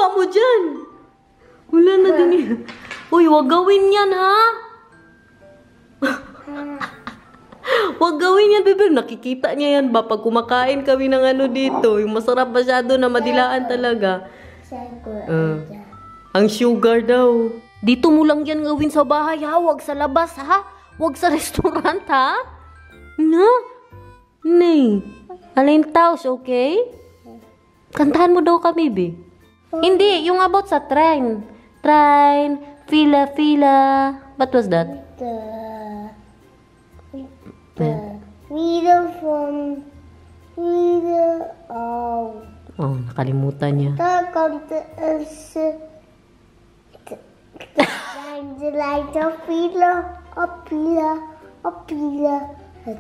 ginagawa mo dyan? Wala na din yan. Uy, wag gawin yan, ha? Wag gawin yan, bebe. Nakikita niya yan ba? Pag kumakain kami ng ano dito, yung masarap masyado na madilaan talaga. Ang sugar daw. Dito mo lang yan gawin sa bahay, ha? Wag sa labas, ha? Wag sa restaurant, ha? No? Nay. Alain taos, okay? Kantahan mo daw kami, be. Hindi, yung about sa train. Train, fila, fila. What was that? Freedom from freedom. Oh, nakalimutan niya. Come to us. The light of freedom. A pillar. A pillar. A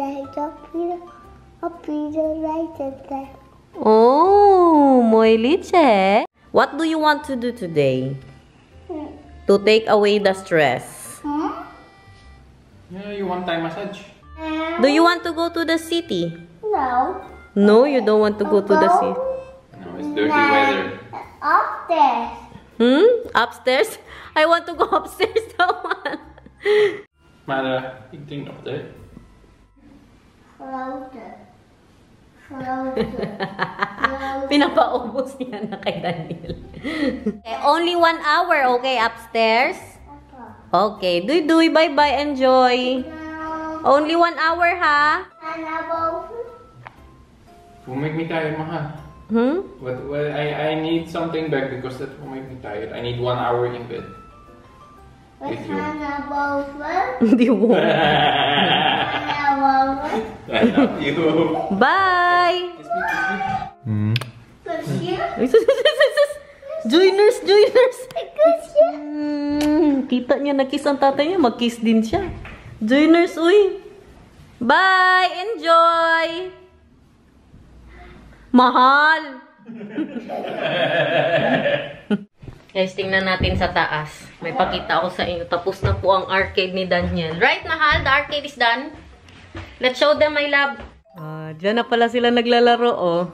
light of freedom. A pillar right at that. Oh, muy liche. What do you want to do today? To take away the stress? Yeah, you want Thai massage? Do you want to go to the city? No. No, you don't want to go to the city. No, it's dirty weather. Upstairs. Upstairs? I want to go upstairs naman. Mara, ingenting up there. Floater. Pinapaubos niya na kay Daniel. Okay, only 1 hour, okay, upstairs? Okay, duy-duy, bye-bye, enjoy. Only 1 hour, ha? Will make me tired, mahal. But I need something back because that will make me tired. I need 1 hour in bed. With you. Hindi mo. I love you. Bye! Kiss me. Joiners! Kita niya na-kiss ang tatay niya, mag-kiss din siya. Joiners, uy! Bye! Enjoy! Mahal! Guys, tingnan natin sa taas. May pakita ako sa inyo. Tapos na po ang arcade ni Daniel. Right, mahal? The arcade is done. Let's show them, my love. Diyan na pala sila naglalaro, oh.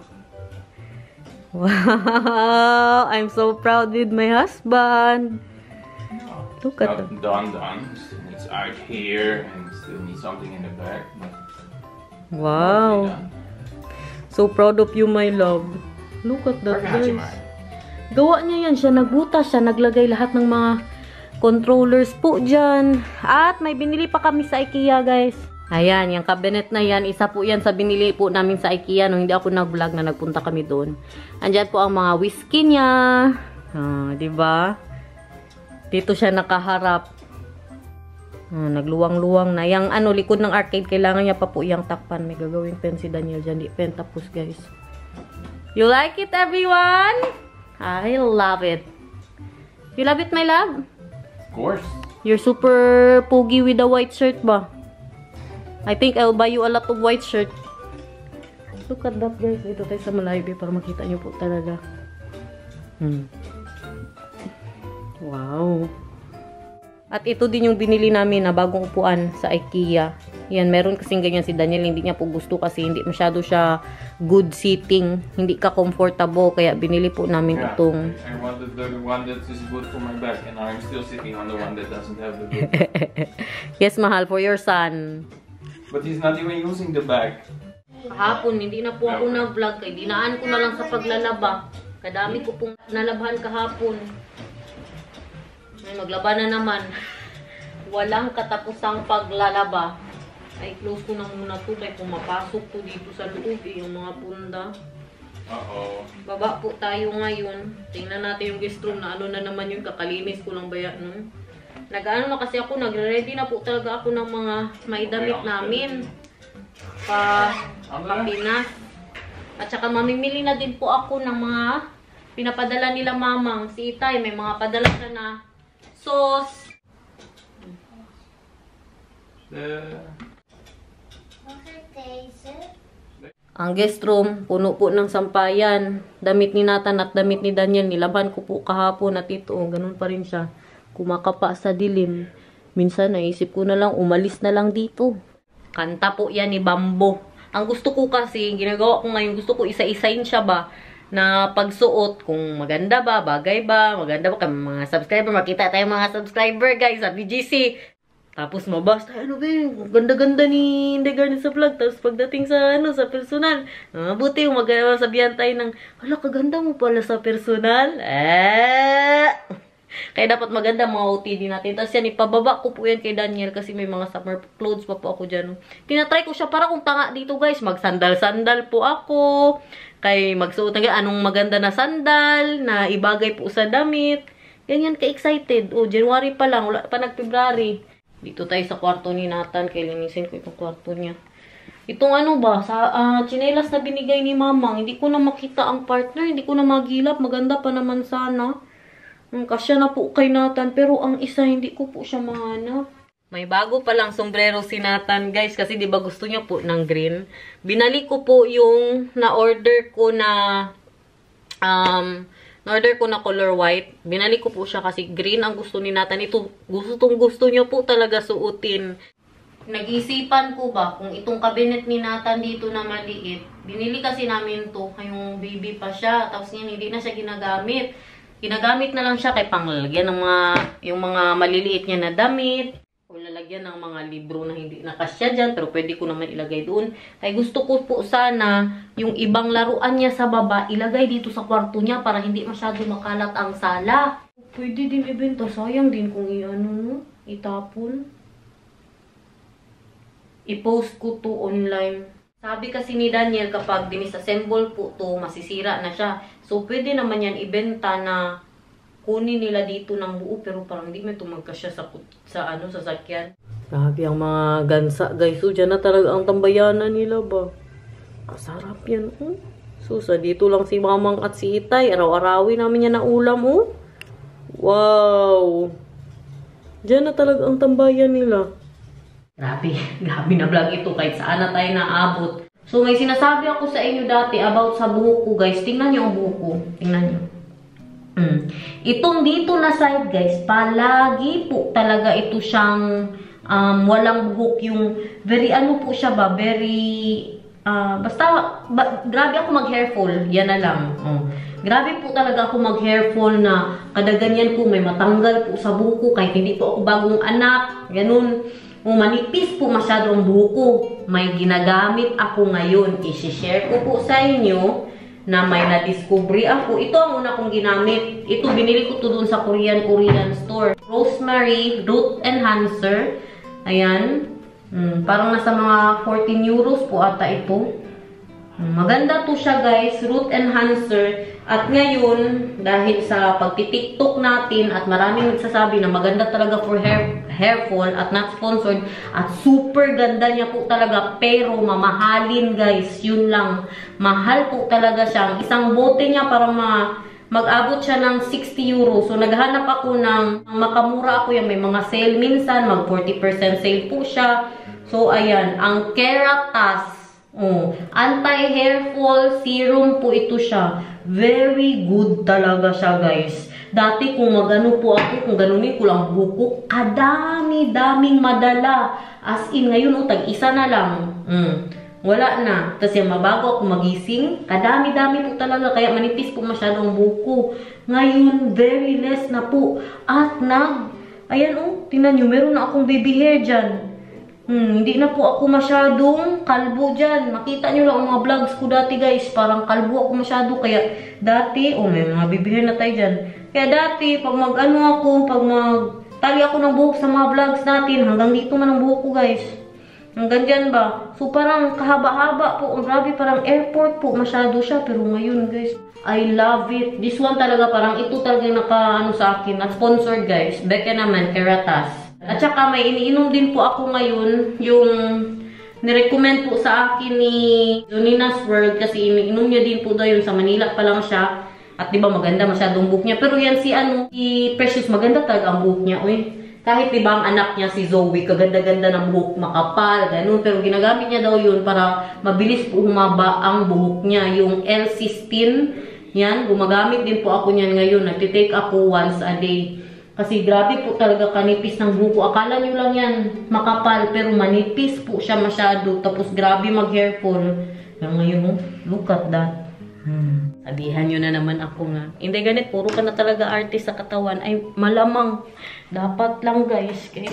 Wow! I'm so proud with my husband. Look at that. Done. Still needs art here and still needs something in the back. But wow! So proud of you, my love. Look at that, guys. Gawa niya yan. Siya nagbutas. Siya naglagay lahat ng mga controllers po dyan. At may binili pa kami sa IKEA, guys. Ayan, yung cabinet na yan. Isa po yan sa binili po namin sa IKEA. Nung hindi ako nag-vlog na nagpunta kami doon. Andyan po ang mga whiskey niya. Diba? Dito siya nakaharap. Nagluwang-luwang na. Yung likod ng arcade, kailangan niya pa po yung takpan. May gagawing pen si Daniel dyan. Di pen tapos, guys. You like it, everyone? I love it. You love it, my love? Of course. You're super pogi with a white shirt ba? I think I'll buy you a lot of white shirt. Look at that, guys. Dito tayo sa malayo para makita nyo po talaga. Wow. At ito din yung binili namin na bagong upuan sa IKEA. Yan, meron kasing ganyan si Daniel. Hindi niya po gusto kasi hindi masyado siya good sitting. Hindi ka comfortable. Kaya binili po namin itong... I wanted the one that is good for my back and I'm still sitting on the one that doesn't have the good. Yes, mahal, for your son. But he's not even using the back. Kahapon, hindi na po ako nag-vlog. Kaya dinaan ko na lang sa paglalaba. Kadami ko pong nalabhan kahapon. Ay, maglaba na naman. Walang katapusang paglalaba. Ay, close ko na muna to. Kaya pumapasok to dito sa loob yung mga punda. Baba po tayo ngayon. Tingnan natin yung guest room na ano na naman yun. Kakalinis ko lang ba yan? Nag-ano na kasi ako. Nagre-ready na po talaga ako ng mga may damit namin. Pinas. At saka mamimili na din po ako ng mga pinapadala nila mamang. Si Itay, may mga padala siya na sauce. Ang guest room, puno po ng sampayan. Damit ni Nathan at damit ni Daniel. Nilaban ko po kahapon at ito. Ganun pa rin siya. Kumakapa sa dilim. Minsan naisip ko na lang, umalis na lang dito. Kanta po yan ni Bambo. Ang gusto ko kasi, ginagawa ko ngayon, gusto ko isa-isain siya ba, na pagsuot, kung maganda ba, bagay ba, maganda ba, kay mga subscriber, makita tayong mga subscriber guys sa BGC. Tapos mabas tayo, ano ba yun, ganda-ganda ni Indegarden sa vlog. Tapos pagdating sa, sa personal, buti yung sabihan tayo ng, hala, kaganda mo pala sa personal. Kaya dapat maganda mga OTD natin. Tapos yan, ipababa ko po yan kay Daniel kasi may mga summer clothes pa po ako dyan. Tinatry ko siya para kung tanga dito guys. Magsandal-sandal po ako. Kay magsuot ng anong maganda na sandal na ibagay po sa damit. Ganyan ka-excited. January pa lang. Wala pa nag-February. Dito tayo sa kwarto ni Nathan. Kaya linisin ko itong kwarto niya. Itong sa tsinelas na binigay ni Mamang. Hindi ko na makita ang partner. Hindi ko na magilap. Maganda pa naman sana. Kasya na po kay Nathan, pero ang isa hindi ko po siya mahanap. May bago palang sombrero si Nathan, guys, kasi di ba gusto niya po ng green. Binalik ko po yung na-order ko na color white. Binalik ko po siya kasi green ang gusto ni Nathan. Ito, gusto niya po talaga suotin. Nag-isipan ko ba kung itong cabinet ni Nathan dito na maliit. Binili kasi namin to, yung baby pa siya, tapos yan, hindi na siya ginagamit. Ginagamit na lang siya kay panglalagyan ng yung mga maliliit niya na damit. O lalagyan ng mga libro na hindi nakasya dyan. Pero pwede ko naman ilagay doon. Kaya gusto ko po sana yung ibang laruan niya sa baba ilagay dito sa kwarto niya para hindi masyado makalat ang sala. Pwede din ibenta. Sayang din kung itapon. I-post ko to online. Sabi kasi ni Daniel, kapag dinisassemble po to, masisira na siya. So, pwede naman yan ibenta na kunin nila dito ng buo, pero parang hindi may tumagkasya sa sasakyan. Sabi ang mga gansa, guys. So, dyan na talaga ang tambayanan nila ba? Kasarap yan, So, sa dito lang si Mamang at si Itay. Araw-arawin namin yan na ulam, Wow! Dyan na talaga ang tambayan nila. Grabe na vlog ito kahit saan na tayo naabot. So, may sinasabi ako sa inyo dati about sa buhok ko, guys. Tingnan nyo ang buhok ko. Tingnan nyo. Itong dito na side, guys, palagi po talaga ito siyang walang buhok. Yung very, po siya ba? Very, grabe ako mag-hair fall. Yan na lang. Grabe po talaga ako mag-hair fall na kada ganyan po may matanggal po sa buhok ko kahit hindi po ako bagong anak. Ganun. Manipis po masyado ang buhok ko. May ginagamit ako ngayon. I-share ko po sa inyo na may na-discovery ako. Ito ang una kong ginamit. Ito, binili ko to dun sa Korean store. Rosemary Root Enhancer. Ayan. Parang nasa mga 14 euros po ata ito. Maganda to siya, guys. Root Enhancer. At ngayon, dahil sa pagtitiktok natin at maraming nagsasabi na maganda talaga for hair fall at not sponsored at super ganda niya po talaga pero mamahalin, guys. Yun lang. Mahal po talaga siya. Isang bote niya parang mag-abot siya ng 60 euros. So, naghanap ako ng makamura ako yan. May mga sale minsan. Mag 40% sale po siya. So, ayan. Ang Keratas. Anti-hair fall serum po ito siya. Very good talaga siya, guys. Dati kung magano po ako, kung ganunin ko lang buko, kadami-daming madala. As in, ngayon, tag-isa na lang. Wala na. Kasi mabago ako magising, kadami-dami po talaga. Kaya manipis po masyadong buko. Ngayon, very less na po. At ayan tingnan nyo, meron na akong baby hair dyan. Hindi na po ako masyadong kalbo dyan. Makita nyo lang ang mga vlogs ko dati, guys. Parang kalbo ako masyado. Kaya dati, may mga bibihir na tayo dyan. Kaya dati, pag magtali ako ng buhok sa mga vlogs natin, hanggang dito man ang buhok ko, guys. Hanggang dyan ba? So, parang kahaba-haba po. Grabe, parang airport po. Masyado siya. Pero ngayon, guys, I love it. This one talaga, parang ito talaga sa akin. At sponsored, guys. Beka naman, Keratas. At saka may iniinom din po ako ngayon, yung nirecommend po sa akin ni Jonina's World kasi iniinom niya din po daw yun, sa Manila pa lang siya. At diba maganda masyadong buhok niya. Pero yan si Precious, maganda talaga ang buhok niya. Kahit diba ang anak niya si Zoe, kaganda-ganda ng buhok, makapal, ganun. Pero ginagamit niya daw yun para mabilis po humaba ang buhok niya. Yung L-Cysteine, yan, gumagamit din po ako niyan ngayon. Nagtitake ako once a day. Kasi grabe po talaga kanipis ng buko. Akala nyo lang yan makapal, pero manipis po siya masyado. Tapos grabe mag-hair fall. Ngayon, look at that. Sabihan nyo na naman ako nga. Hindi ganit, puro ka na talaga artist sa katawan. Ay, malamang. Dapat lang guys. Kaya,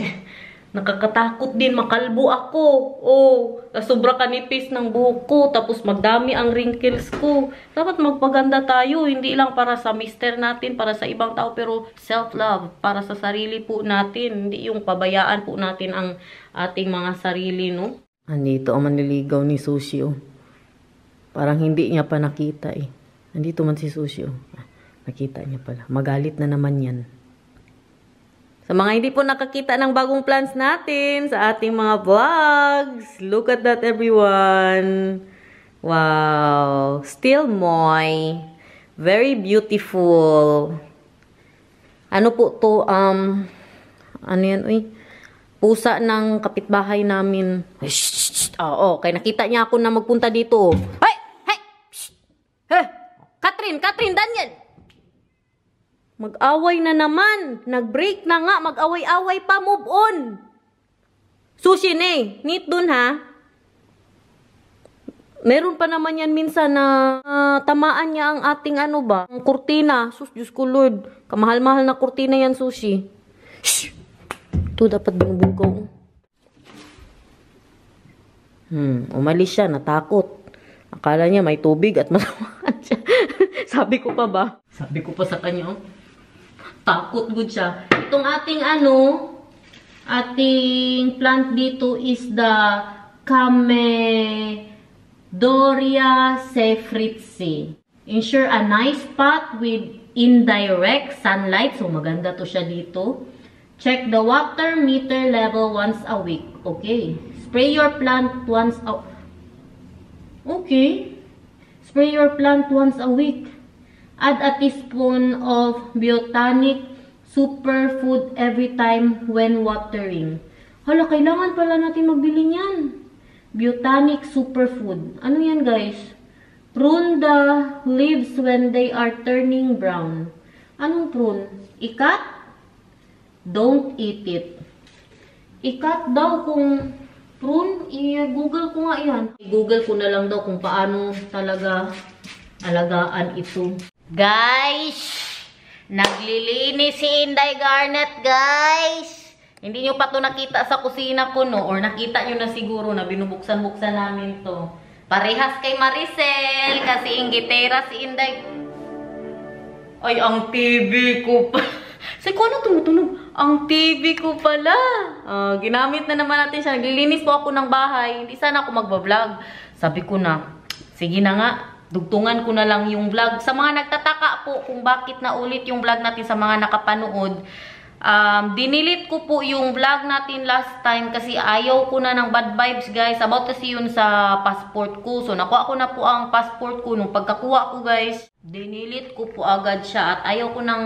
nakakatakot din, makalbo ako. Oh, sobra kanipis ng buhok ko. Tapos magdami ang wrinkles ko. Dapat magpaganda tayo. Hindi lang para sa mister natin, para sa ibang tao. Pero self-love. Para sa sarili po natin. Hindi yung pabayaan po natin ang ating mga sarili, no? Andito ang manliligaw ni Sushi, oh. Parang hindi niya pa nakita, eh. Nandito man si Sushi, oh. Nakita niya pala. Magalit na naman yan. Sa mga hindi po nakakita ng bagong plans natin sa ating mga vlogs, look at that everyone. Wow. Still moy. Very beautiful. Ano po to? Ano yan? Uy. Pusa ng kapitbahay namin. Oo, kaya nakita niya ako na magpunta dito. Hey! Hey! Hey! Catherine, Daniel! Mag-away na naman. Nag-break na nga. Mag-away-away pa. Move on. Sushi, neat dun, ha? Meron pa naman yan minsan na tamaan niya ang ating ano ba? Ang kurtina. Sus, Diyos ko Lord. Kamahal-mahal na kurtina yan, Sushi. Shh! Ito dapat binubugaw. Umalis siya. Natakot. Akala niya may tubig at matamaan siya. Sabi ko pa sa kanya, oh. Takot good siya. Itong ating ating plant dito is the Camedoria Sefritzi. Ensure a nice spot with indirect sunlight. So maganda to siya dito. Check the water meter level once a week. Okay. Spray your plant once a Okay. Spray your plant once a week. Add a teaspoon of Botanic Superfood every time when watering. Hala, kailangan pala natin magbili niyan. Botanic Superfood. Ano yan, guys? Prune the leaves when they are turning brown. Anong prune? Ikat? Don't eat it. Ikat daw kung prune. I-google ko nga yan. I-google ko na lang daw kung paano talaga alagaan ito. Guys, naglilinis si Inday Garnet, guys. Hindi nyo pa to nakita sa kusina ko, no? Or nakita nyo na siguro na binubuksan-buksan namin to. Parehas kay Maricel, kasi inggitera si Inday. Ay, ang TV ko pa. Say, ko ano tumutunog? Ang TV ko pala. Ginamit na naman natin siya. Naglilinis po ako ng bahay. Hindi sana ako magbablog. Sabi ko na, sige na nga. Dugtungan ko na lang yung vlog. Sa mga nagtataka po kung bakit na ulit yung vlog natin sa mga nakapanood, dinilit ko po yung vlog natin last time kasi ayaw ko na ng bad vibes, guys. About kasi yun sa passport ko. So, nakuha ko na po ang passport ko. Nung pagkakuha ko, guys, dinilit ko po agad siya. At ayaw ko ng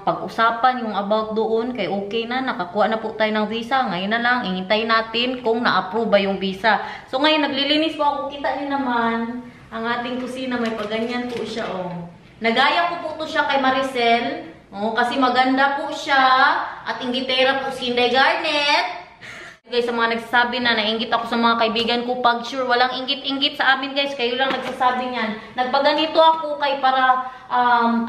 pag-usapan yung about doon. Kaya okay na, nakakuha na po tayo ng visa. Ngayon na lang, ingintay natin kung na-approve ba yung visa. So, ngayon, naglilinis po ako. Kita niyo naman, ang ating kusina, may paganyan po siya, oh. Nagaya ko po to siya kay Maricel. Oh, kasi maganda po siya. At inggitera po si Inday Garnet. Guys, sa mga nagsasabi na nainggit ako sa mga kaibigan ko, pag sure, walang inggit-inggit sa amin, guys. Kayo lang nagsasabi niyan. Nagpaganito ako kay para,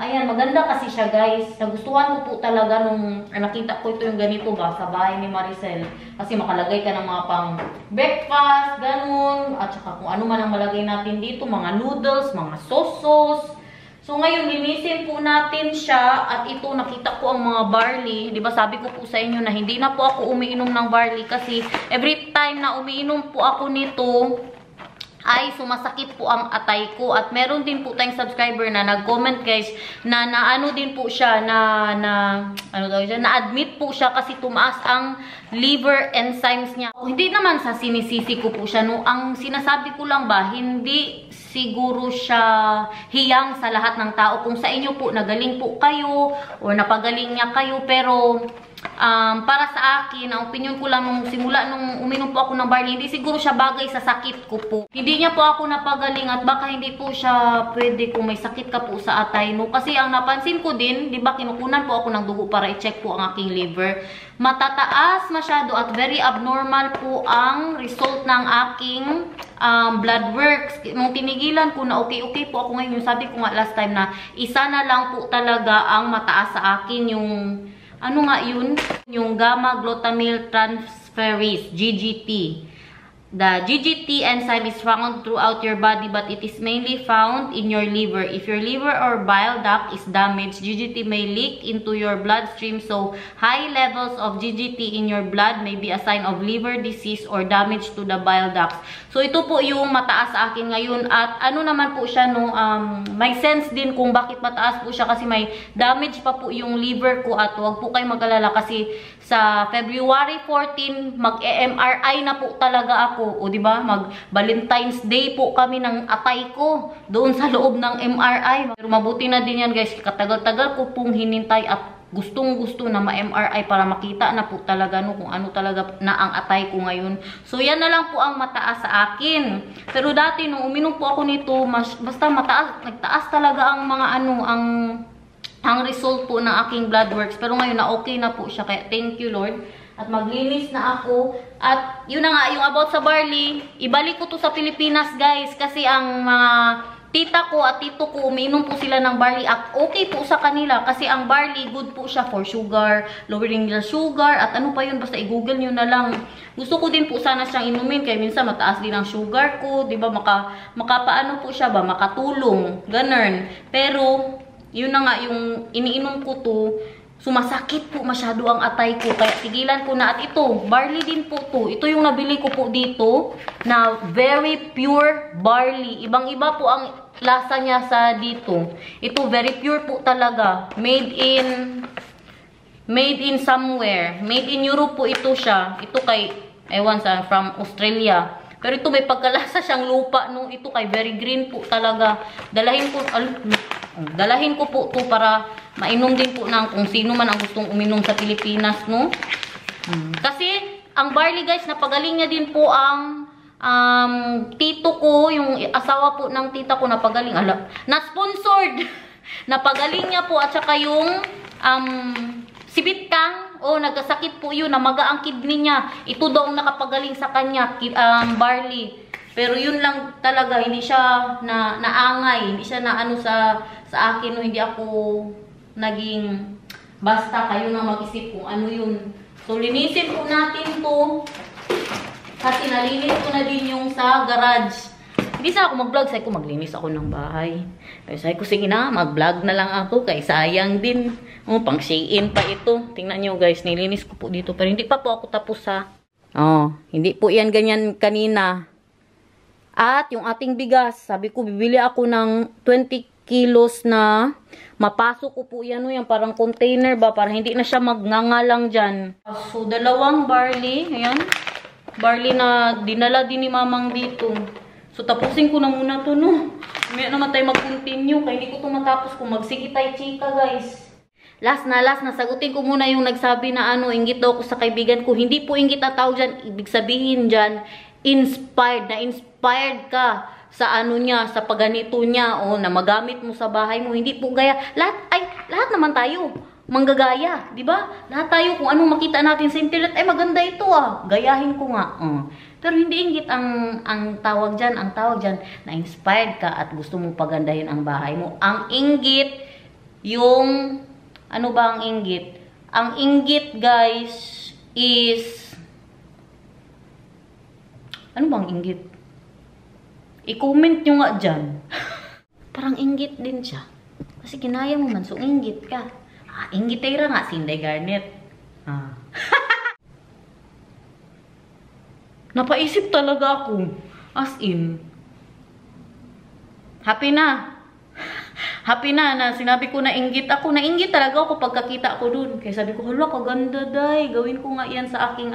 ayan, maganda kasi siya, guys. Nagustuhan ko po talaga nung nakita ko ito yung ganito ba, sa bahay ni Maricel. Kasi makalagay ka ng mga pang breakfast, ganun. At saka kung ano man ang malagay natin dito, mga noodles, mga sauce. So, ngayon, linisin po natin siya at ito, nakita ko ang mga barley. Di ba sabi ko po sa inyo na hindi na po ako umiinom ng barley kasi every time na umiinom po ako nito, ay sumasakit po ang atay ko. At meron din po tayong subscriber na nag-comment, guys, na ano din po siya, na-admit po siya kasi tumaas ang liver enzymes niya. Hindi naman sa sinisisi ko po siya, no? Ang sinasabi ko lang ba, hindi siguro siya hiyang sa lahat ng tao. Kung sa inyo po, nagaling po kayo, or napagaling niya kayo, pero para sa akin, ang opinion ko lang nung simula nung uminom po ako ng barley, hindi siguro siya bagay sa sakit ko po. Hindi niya po ako napagaling at baka hindi po siya pwede kung may sakit ka po sa atay, no? Kasi ang napansin ko din, di ba, kinukunan po ako ng dugo para i-check po ang aking liver. Matataas masyado at very abnormal po ang result ng aking blood works. Nung tinigilan ko na okay po ako ngayon, yung sabi ko nga last time na isa na lang po talaga ang mataas sa akin, yung ano nga yun? Yung gamma glutamyl transferase, GGT. The GGT enzyme is found throughout your body but it is mainly found in your liver. If your liver or bile duct is damaged, GGT may leak into your bloodstream. So, high levels of GGT in your blood may be a sign of liver disease or damage to the bile ducts. So, ito po yung mataas sa akin ngayon. At ano naman po siya, no, may sense din kung bakit mataas po siya kasi may damage pa po yung liver ko. At huwag po kayo mag-alala kasi sa February 14, mag-MRI na po talaga ako. O diba, mag-Valentine's Day po kami ng atay ko doon sa loob ng MRI. Pero mabuti na din yan guys, katagal-tagal ko pong hinintay at gustong-gusto na ma-MRI para makita na po talaga no, kung ano talaga na ang atay ko ngayon. So yan na lang po ang mataas sa akin. Pero dati nung uminom po ako nito, basta mataas, nagtaas talaga ang mga ano, ang result po ng aking blood works. Pero ngayon na okay na po siya. Kaya thank you Lord. At maglinis na ako. At yun na nga, yung about sa barley, ibalik ko to sa Pilipinas guys. Kasi ang mga tita ko at tito ko, umiinom po sila ng barley. At okay po sa kanila. Kasi ang barley, good po siya for sugar, lowering the sugar. At ano pa yun, basta i-google nyo na lang. Gusto ko din po sana siyang inumin. Kaya minsan mataas din ang sugar ko. Diba, makapaano po siya ba? Makatulong. Ganun. Pero, yun na nga, yung iniinom ko to, sumasakit po masyado ang atay ko. Kaya tigilan ko na. At ito, barley din po to. Ito yung nabili ko po dito na very pure barley. Ibang-iba po ang lasa niya sa dito. Ito, very pure po talaga. Made in somewhere. Made in Europe po ito siya. Ito kay, ewan sa, from Australia. Pero ito may pagkalasa siyang lupa. No? Ito kay very green po talaga. Dalahin ko po to para mainom din po ng kung sino man ang gustong uminom sa Pilipinas, no? Kasi, ang barley guys, napagaling niya din po ang tito ko, yung asawa po ng tita ko, napagaling. Na-sponsored! Napagaling niya po, at saka yung si Bitkang, nagkasakit po yun, namaga ang kidney niya. Ito daw ang nakapagaling sa kanya, barley. Pero yun lang talaga, hindi siya naangay, hindi siya naano sa akin, no? Hindi ako naging basta kayo na mag-isip kung ano yun. So, linisin po natin to. Kasi nalinis ko na din yung sa garage. Hindi sa ako mag-vlog, sabi ko maglinis ako ng bahay. Pero sabi ko, sige na, mag-vlog na lang ako, kay sayang din. Pang shake-in pa ito. Tingnan nyo guys, nilinis ko po dito. Pero hindi pa po ako tapos ha. Hindi po yan ganyan kanina. At yung ating bigas, sabi ko, bibili ako ng 20 kilos na mapasok ko po yan, yung parang container ba, para hindi na siya magngangalang dyan. So, 2 barley, ayan. Barley na dinala din ni mamang dito. So, tapusin ko na muna to, no. May naman tayo mag-continue, kaya hindi ko to matapos kung magsigitay chika, guys. Last na, sagutin ko muna yung nagsabi na inggit daw ko sa kaibigan ko. Hindi po inggit na tawag dyan, ibig sabihin dyan, inspired ka sa niya, sa pagganito niya, na magamit mo sa bahay mo. Hindi po gaya. Lahat naman tayo manggagaya, di ba? Lahat tayo kung anong makita natin sa internet, maganda ito gayahin ko nga. Pero hindi inggit ang tawag diyan, na inspired ka at gusto mong pagandahin ang bahay mo. Ang inggit yung ano ba ang inggit? Ang inggit, guys, is ano bang inggit? I-comment nyo nga dyan. Parang inggit din siya. Kasi ginaya mo man, so inggit ka. Inggitera nga, Sinday Garnet. Napaisip talaga ako. As in. Happy na sinabi ko na inggit ako. Nainggit talaga ako pagkakita ko dun. Kaya sabi ko, hala, kaganda day. Gawin ko nga yan sa aking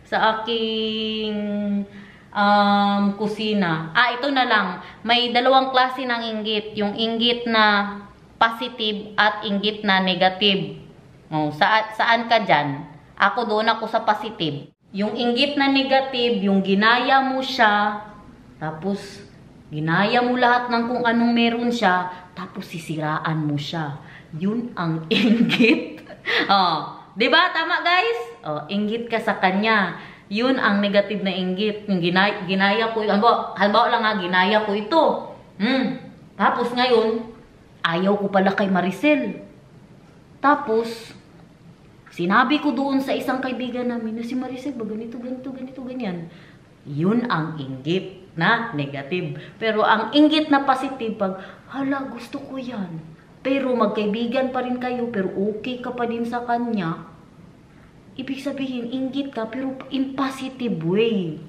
sa aking kusina. Ito na lang. May 2 klase ng inggit. Yung inggit na positive at inggit na negative. Oh, saan ka dyan? Ako doon ako sa positive. Yung inggit na negative, yung ginaya mo siya, tapos ginaya mo lahat ng kung anong meron siya, tapos sisiraan mo siya. Yun ang inggit. Oh, 'di ba? Tama, guys? Oh, inggit ka sa kanya. Yun ang negative na inggit. Yung ginaya ko, halimbawa lang nga, ginaya ko ito. Tapos ngayon, ayaw ko pala kay Maricel. Tapos, sinabi ko doon sa isang kaibigan namin na si Maricel, ba ganito, ganyan. Yun ang inggit na negative. Pero ang inggit na positive, pag, hala, gusto ko yan. Pero magkaibigan pa rin kayo, pero okay ka pa din sa kanya. Ibig sabihin, inggit ka, pero in positive way.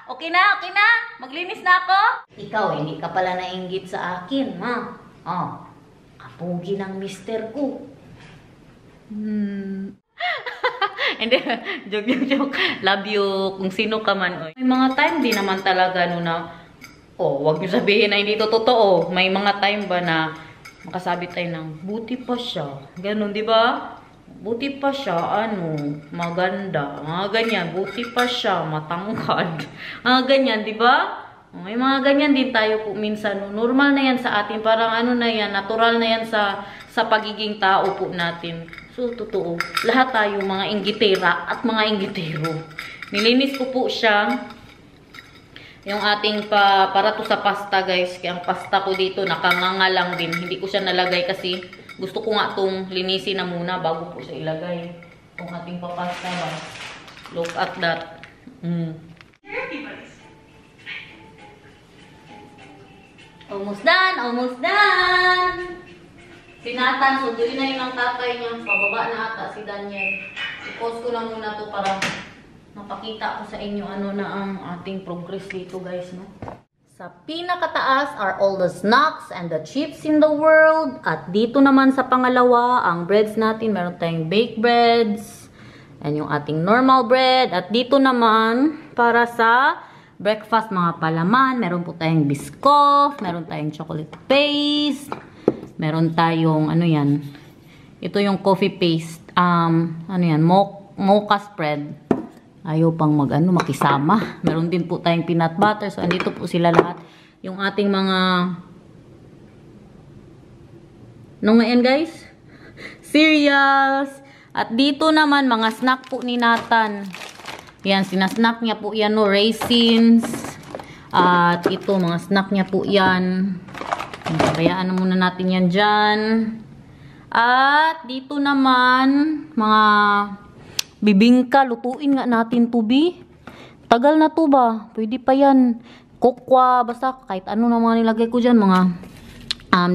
Okay na, okay na. Maglinis na ako. Ikaw, hindi ka pala nainggit sa akin, ha? Kapugi ng mister ko. Hindi, joke. Love you kung sino ka man. May mga time din naman talaga no na, wag niyo sabihin na hindi to totoo. May mga time ba na makasabi tayo ng, buti pa siya. Ganon, di ba? Buti pa siya, maganda. Mga ganyan, buti pa siya, matangkad. Mga ganyan, di ba? May mga ganyan din tayo po minsan. Normal na yan sa atin. Parang na yan, natural na yan sa pagiging tao po natin. So, totoo. Lahat tayo mga inggitera at mga inggitero. Nilinis ko po siya. Yung ating para to sa pasta, guys. Kaya ang pasta ko dito, nakanganga lang din. Hindi ko siya nalagay kasi gusto ko nga itong linisin na muna bago po siya ilagay. Itong ating papasta ba. Look at that. Almost done! Almost done! Si Nathan, sunduin na yun ang tatay niya. Pababa na ata si Daniel. I-pause ko na muna to para mapakita ko sa inyo na ang ating progress dito, guys, no? Sa pinakataas are all the snacks and the chips in the world. At dito naman sa pangalawa, ang breads natin. Meron tayong baked breads. And yung ating normal bread. At dito naman, para sa breakfast, mga palaman. Meron po tayong biscoff. Meron tayong chocolate paste. Meron tayong, yan. Ito yung coffee paste. Mocha spread. Ayaw pang makisama. Meron din po tayong peanut butter. So, andito po sila lahat. Yung ating mga ngayon, guys? Cereals. At dito naman, mga snack po ni Nathan. Yan, sinasnack niya po yan, raisins. At ito, mga snack niya po yan. Kayaan muna natin yan dyan. At dito naman, mga bibingka, lutuin nga natin to, Bi. Tagal na to ba? Pwede pa yan. Kokwa, basta kahit ano na mga nilagay ko dyan. Mga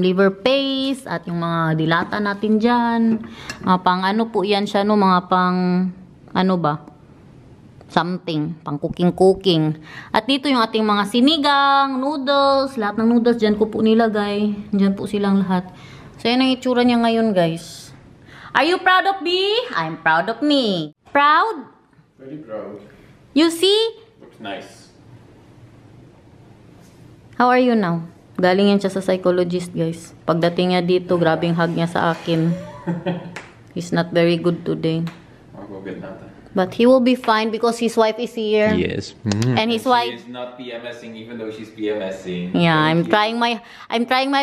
liver paste at yung mga dilata natin dyan. Pang po yan siya, no? Mga pang, something. Pang cooking. At dito yung ating mga sinigang, noodles. Lahat ng noodles dyan ko po nilagay. Dyan po silang lahat. So, yan ang itsura niya ngayon, guys. Are you proud of me? I'm proud of me. Proud? Very proud. You see? Looks nice. How are you now? Galing yan siya sa psychologist, guys. Pagdating niya dito, grabing hug niya sa akin. He's not very good today. I'll go get Nathan. But he will be fine because his wife is here. Yes. And his wife is not PMSing even though she's PMSing. Yeah, I'm trying my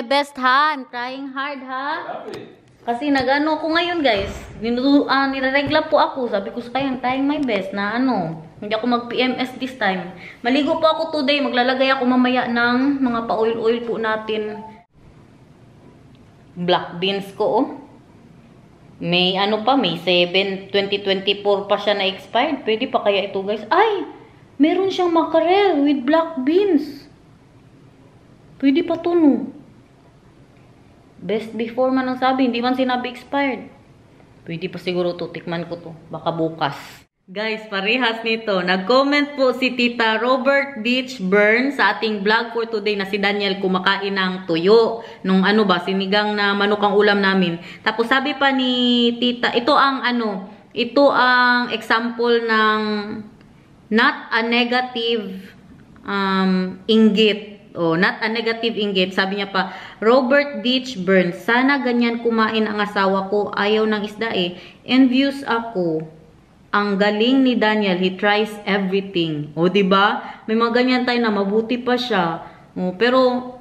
best, ha. I'm trying hard, ha. Love it. Kasi nagano ko ngayon, guys. Nireregla po ako. Sabi ko sa kanya, I'm trying my best na hindi ako mag-PMS this time. Maligo po ako today. Maglalagay ako mamaya ng mga pa-oil-oil po natin. Black beans ko, May May 7, 2024 pa siya na-expired. Pwede pa kaya ito, guys? Ay! Meron siyang mackerel with black beans. Pwede pa to, no? Best before man ang sabi. Hindi man sinabi expired. Pwede pa siguro to. Tikman ko to. Baka bukas. Guys, parehas nito. Nag-comment po si Tita Robert Beach Burn sa ating vlog for today na si Daniel kumakain ng tuyo. Nung sinigang na manok ang ulam namin. Tapos sabi pa ni Tita, ito ang example ng not a negative inggit. not a negative inggit. Sabi niya pa, Robert Ditch Burns, sana ganyan kumain ang asawa ko. Ayaw ng isda eh. Envious ako. Ang galing ni Daniel, he tries everything. O, diba? May mga ganyan tayo na mabuti pa siya. O, pero,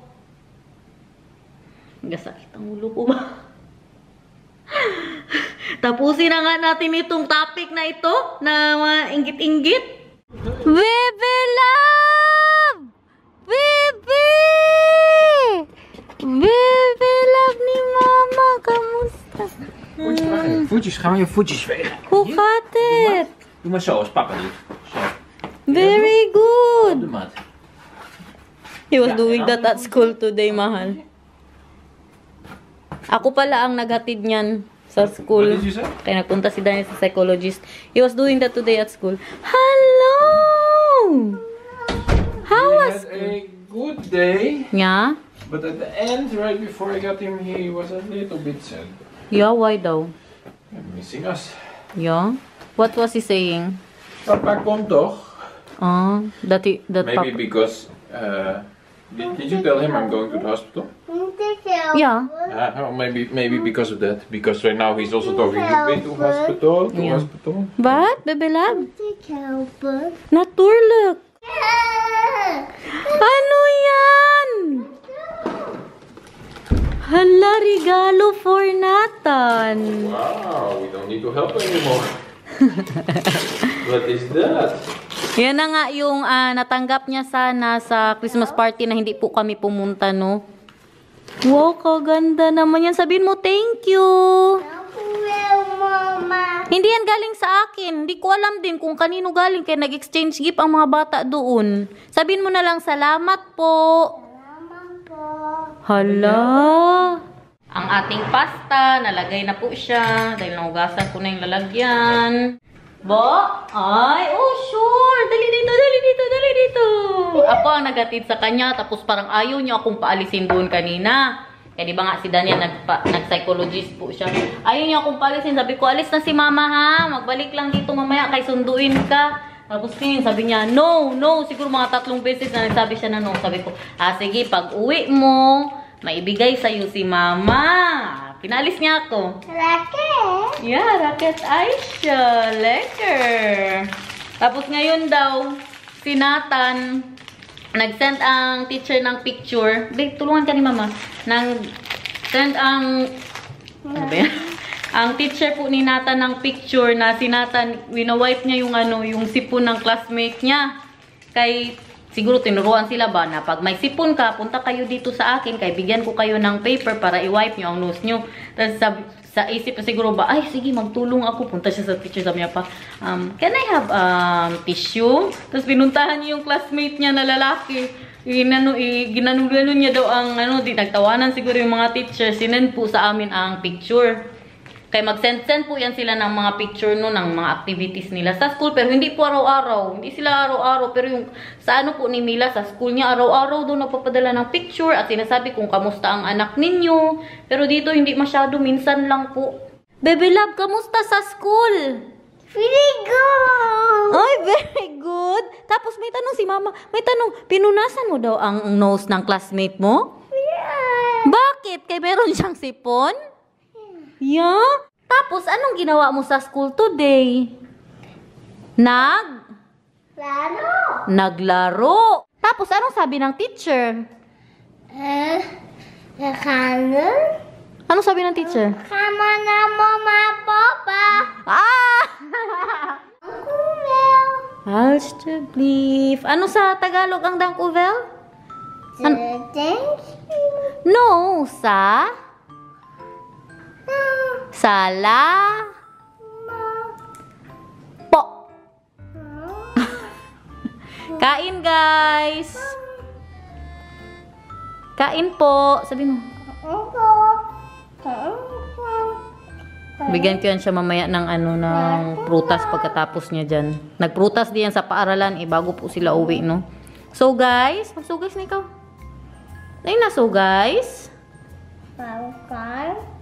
gasakit ang ulo ko ba? Tapusin na nga natin itong topic na ito, na mga inggit-inggit. Bebe love! Bebe! Bebe love ni mama, kamusta? Voetjes, ga maar je voetjes vegen. Hoe gaat het? Doe maar zo, als papa doet. Zo. Very good. De maat. He was doing that at school today, mahal. Ako pala ang naghatid niyan sa school. What did you say? Kaya nagpunta si Daniel sa psychologist. He was doing that today at school. Hello! How was... He had a good day, Yeah? but at the end, right before I got him here, he was a little bit sad. Yeah, why daw? Missing us. Yeah? What was he saying? Papa komt toch? That Maybe papa... because... did you tell him I'm going to the hospital? Yeah. Oh, maybe because of that. Because right now he's also talking to hospital, to Yeah. hospital. But, bebe love? Helper. Naturlijk. Ano yan? Hala, regalo for Nathan. Wow, we don't need to help anymore. What is that? Yan na nga yung natanggap niya sana sa Christmas party na hindi po kami pumunta, no? Wow, kaganda naman yan. Sabihin mo, thank you. Mama. Hindi yan galing sa akin. Hindi ko alam din kung kanino galing kaya nag-exchange gift ang mga bata doon. Sabihin mo na lang, salamat po. Mama po. Hala. Ang ating pasta, nalagay na po siya. Dahil nahugasan ko na yung lalagyan. Bo? Ay, oh sure. Dali dito, dali dito, dali dito. Ako ang nagatid sa kanya. Tapos parang ayaw niya akong paalisin doon kanina. Kaya di ba nga si Daniel nag-psychologist po siya. Ayaw niya akong paalisin. Sabi ko, alis na si mama ha. Magbalik lang dito mamaya kay sunduin ka. Tapos sabi niya, no, no. Siguro mga 3 beses na nagsabi siya na no. Sabi ko, sige, pag uwi mo, maibigay sa'yo si mama. Pinalis niya ako. Racket. Yeah, racket Aisha. Lekker. Tapos ngayon daw, si Nathan, nag-send ang teacher ng picture. Babe, tulungan ka ni mama. Nag-send ang... Ano ba yan? Ang teacher po ni Nathan ng picture na si Nathan, wina-wipe niya yung yung sipon ng classmate niya. Kay... Siguro tinuruan sila ba na pag may sipon ka, punta kayo dito sa akin, kay bigyan ko kayo ng paper para i-wipe nyo ang nose nyo. Tapos sa isip na siguro ba, ay sige magtulong ako. Punta siya sa teacher, sabi niya pa, can I have tissue? Tapos pinuntahan niya yung classmate niya na lalaki. Ginanugano niya daw ang nagtawanan siguro yung mga teacher. Sinend po sa amin ang picture. Kaya mag-send-send po yan sila ng mga picture no, ng mga activities nila sa school. Pero hindi po araw-araw. Hindi sila araw-araw. Pero yung sa po ni Mila, sa school niya, araw-araw doon nagpapadala ng picture at sinasabi kung kamusta ang anak ninyo. Pero dito hindi masyado, minsan lang po. Bebe love, kamusta sa school? Very good. Ay, very good. Tapos may tanong si mama. May tanong, pinunasan mo daw ang nose ng classmate mo? Yeah. Bakit? Kaya meron siyang sipon? Yeah? Tapos, anong ginawa mo sa school today? Laro. Naglaro. Tapos, anong sabi ng teacher? Kanan. Anong sabi ng teacher? Kama na mama papa. Ah! Kuvel. Alsjeblief. Ano sa Tagalog ang Dankuvel? Thank you. No, sa... Sala... Po. Kain, guys. Kain po. Sabi mo. Bigyan ko yan siya mamaya ng ng prutas pagkatapos niya dyan. Nagprutas diyan sa paaralan bago po sila uwi, no? So, guys. Mag-so, guys na ikaw. Ayun na, so, guys. Popcorn.